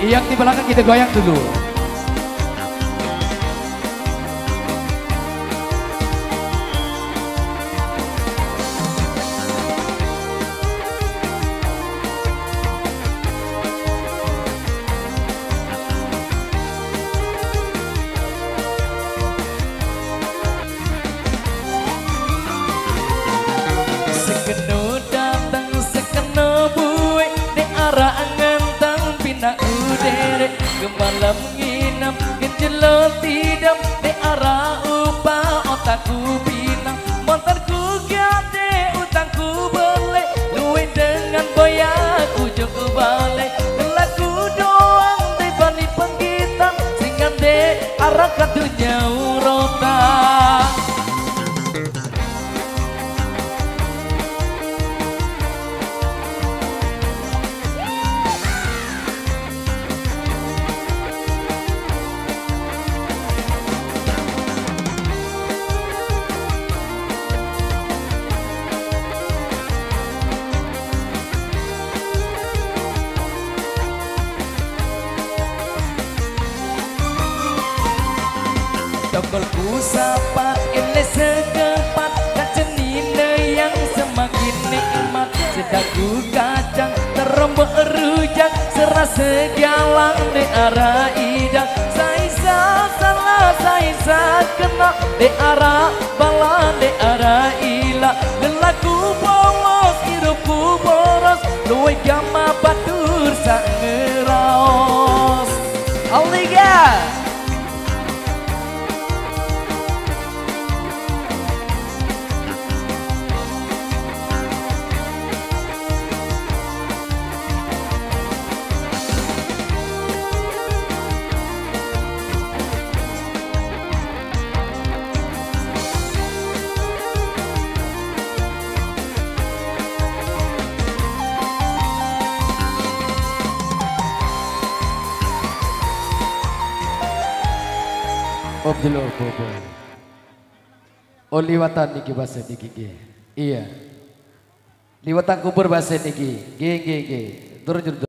Yang di belakang kita goyang dulu. Sekeno datang sekeno buwe di arah ngentang pindah udere ke malam nginap kejelo tidam di arah upah otakku pinang motorku gade utangku beli luwe dengan boyaku joko balik lagu doang di bani penggitam singan de arah kadunya urota. Tokolku sapa ele sekepat kacenine yang semakin nikmat sedaku kacang terombok rujak serasa galang di arah idang saisa salah saisa kena di arah bala di arah ila lelaku polos hidupku boros luwe gama batur sak ngeraos Aliga. Abdullah Bobo. Oh liwatan niki bahasa niki ge. Iya. Liwatan kubur bahasa niki. Ge. Turun